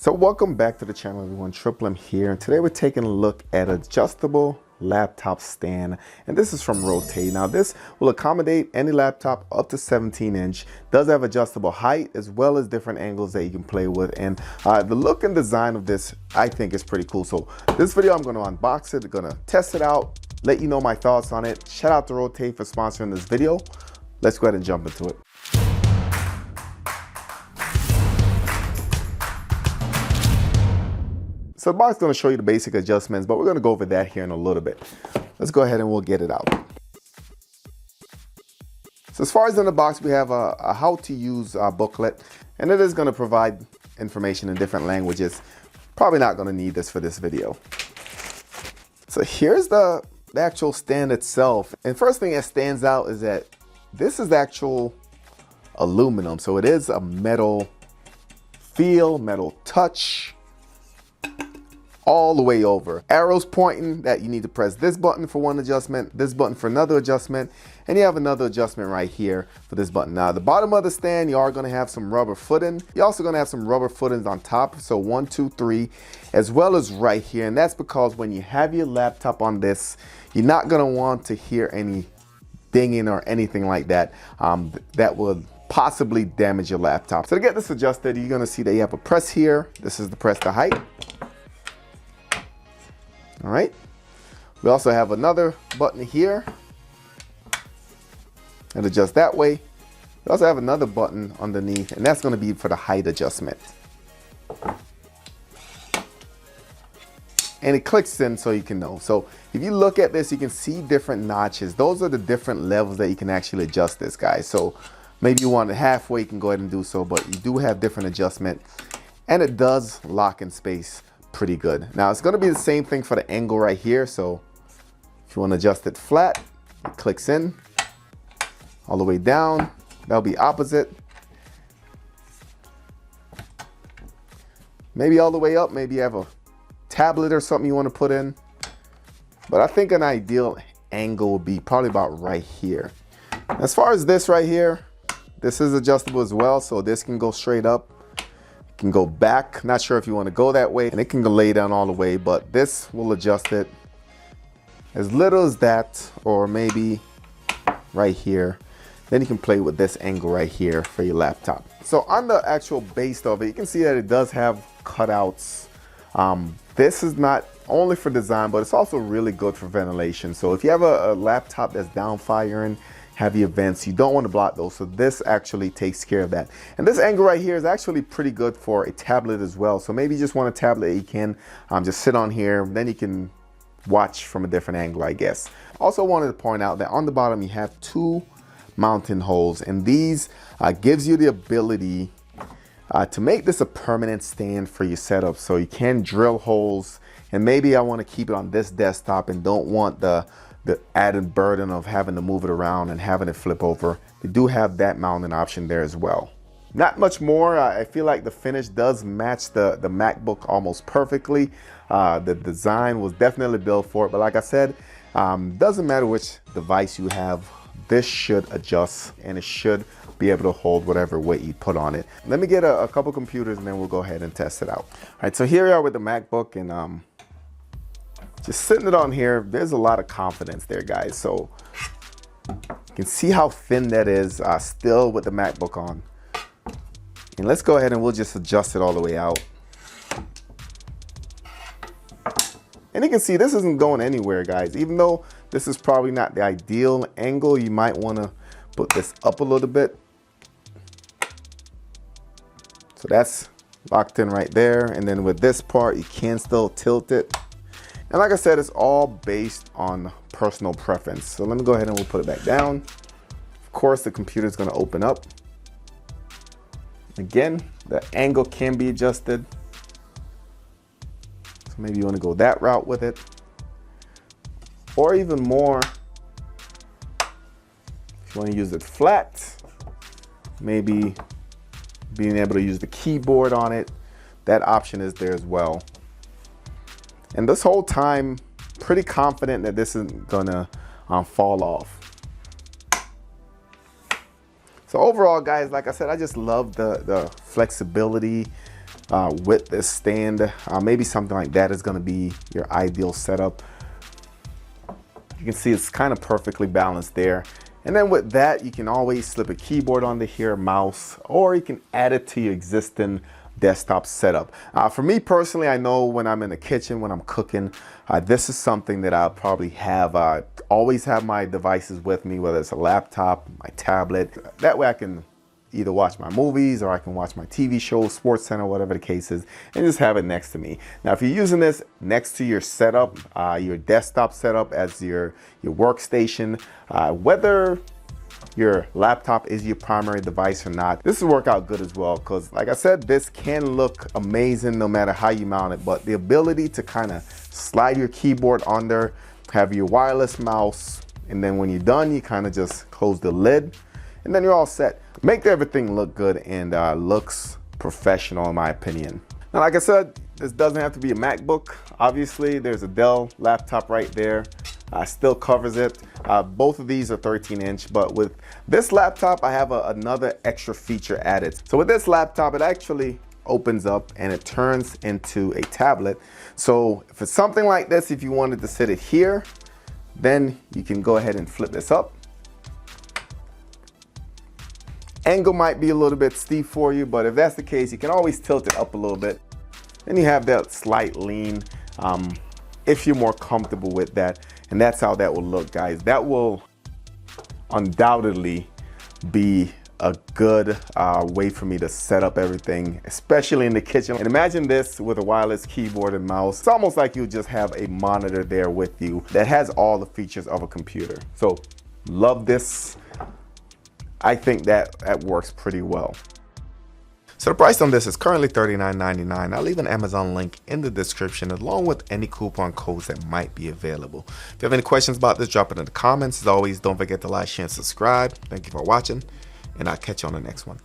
So welcome back to the channel, everyone. Triple M here, and today we're taking a look at adjustable laptop stand, and this is from Rottay. Now this will accommodate any laptop up to 17-inch. Does have adjustable height as well as different angles that you can play with, and the look and design of this I think is pretty cool. So this video I'm going to unbox it, going to test it out, let you know my thoughts on it. Shout out to Rottay for sponsoring this video. Let's go ahead and jump into it. So the box is going to show you the basic adjustments, but we're going to go over that here in a little bit. Let's go ahead and we'll get it out. So as far as in the box, we have a how to use booklet, and it is going to provide information in different languages. Probably not going to need this for this video. So here's the actual stand itself. And first thing that stands out is that this is actual aluminum. So it is a metal feel, metal touch, all the way over. Arrows pointing that you need to press this button for one adjustment, this button for another adjustment, and you have another adjustment right here for this button. Now, the bottom of the stand, you are going to have some rubber footing. You're also going to have some rubber footings on top. So 1, 2, 3, as well as right here. And that's because when you have your laptop on this, you're not going to want to hear any dinging or anything like that. That would possibly damage your laptop. So to get this adjusted, you're going to see that you have a press here. This is the press to height. All right, we also have another button here and adjust that way. We also have another button underneath, and that's going to be for the height adjustment. And it clicks in so you can know. So if you look at this, you can see different notches. Those are the different levels that you can actually adjust this, guys. So maybe you want it halfway, you can go ahead and do so, but you do have different adjustment, and it does lock in space pretty good. Now it's going to be the same thing for the angle right here. So if you want to adjust it flat, it clicks in all the way down. That'll be opposite. Maybe all the way up. Maybe you have a tablet or something you want to put in. But I think an ideal angle would be probably about right here. As far as this right here, this is adjustable as well. So this can go straight up, can go back. Not sure if you want to go that way, and it can go lay down all the way, but this will adjust it as little as that, or maybe right here. Then you can play with this angle right here for your laptop. So on the actual base of it, you can see that it does have cutouts. This is not only for design, but it's also really good for ventilation. So if you have a laptop that's down firing, heavy events, you don't want to block those. So this actually takes care of that. And this angle right here is actually pretty good for a tablet as well. So maybe you just want a tablet you can just sit on here, then you can watch from a different angle, I guess. Also wanted to point out that on the bottom you have 2 mounting holes, and these gives you the ability to make this a permanent stand for your setup. So you can drill holes, and maybe I want to keep it on this desktop and don't want the added burden of having to move it around and having it flip over. They do have that mounting option there as well. Not much more. I feel like the finish does match the MacBook almost perfectly. The design was definitely built for it, but like I said, doesn't matter which device you have, this should adjust and it should be able to hold whatever weight you put on it. Let me get a couple computers and then we'll go ahead and test it out. All right, so here we are with the MacBook, and just sitting it on here, there's a lot of confidence there, guys. So you can see how thin that is still with the MacBook on. And let's go ahead and we'll just adjust it all the way out. And you can see this isn't going anywhere, guys. Even though this is probably not the ideal angle, you might want to put this up a little bit. So that's locked in right there. And then with this part, you can still tilt it. And like I said, it's all based on personal preference. So let me go ahead and we'll put it back down. Of course, the computer is going to open up. Again, the angle can be adjusted. So maybe you want to go that route with it. Or even more, if you want to use it flat, maybe being able to use the keyboard on it, that option is there as well. And this whole time, pretty confident that this isn't gonna fall off. So overall, guys, like I said, I just love the flexibility. with this stand. Maybe something like that is going to be your ideal setup. You can see it's kind of perfectly balanced there. And then with that, you can always slip a keyboard onto here, mouse, or you can add it to your existing desktop setup. For me personally, I know when I'm in the kitchen, when I'm cooking, this is something that I'll probably have, always have my devices with me, whether it's a laptop, my tablet. That way I can either watch my movies or I can watch my TV shows, Sports Center, whatever the case is, and just have it next to me. Now, if you're using this next to your setup, your desktop setup as your workstation, whether your laptop is your primary device or not, this will work out good as well, because like I said, this can look amazing no matter how you mount it, but the ability to kind of slide your keyboard on there, have your wireless mouse, and then when you're done, you kind of just close the lid, and then you're all set. Make everything look good and looks professional in my opinion. Now, like I said, this doesn't have to be a MacBook. Obviously, there's a Dell laptop right there. Still covers it. Both of these are 13-inch, but with this laptop, I have another extra feature added. So with this laptop, it actually opens up and it turns into a tablet. So if it's something like this, if you wanted to sit it here, then you can go ahead and flip this up. Angle might be a little bit steep for you, but if that's the case, you can always tilt it up a little bit. Then you have that slight lean if you're more comfortable with that. And that's how that will look, guys. That will undoubtedly be a good way for me to set up everything, especially in the kitchen. And imagine this with a wireless keyboard and mouse. It's almost like you just have a monitor there with you that has all the features of a computer. So love this. I think that works pretty well. So the price on this is currently $39.99. I'll leave an Amazon link in the description along with any coupon codes that might be available. If you have any questions about this, drop it in the comments. As always, don't forget to like, share, and subscribe. Thank you for watching, and I'll catch you on the next one.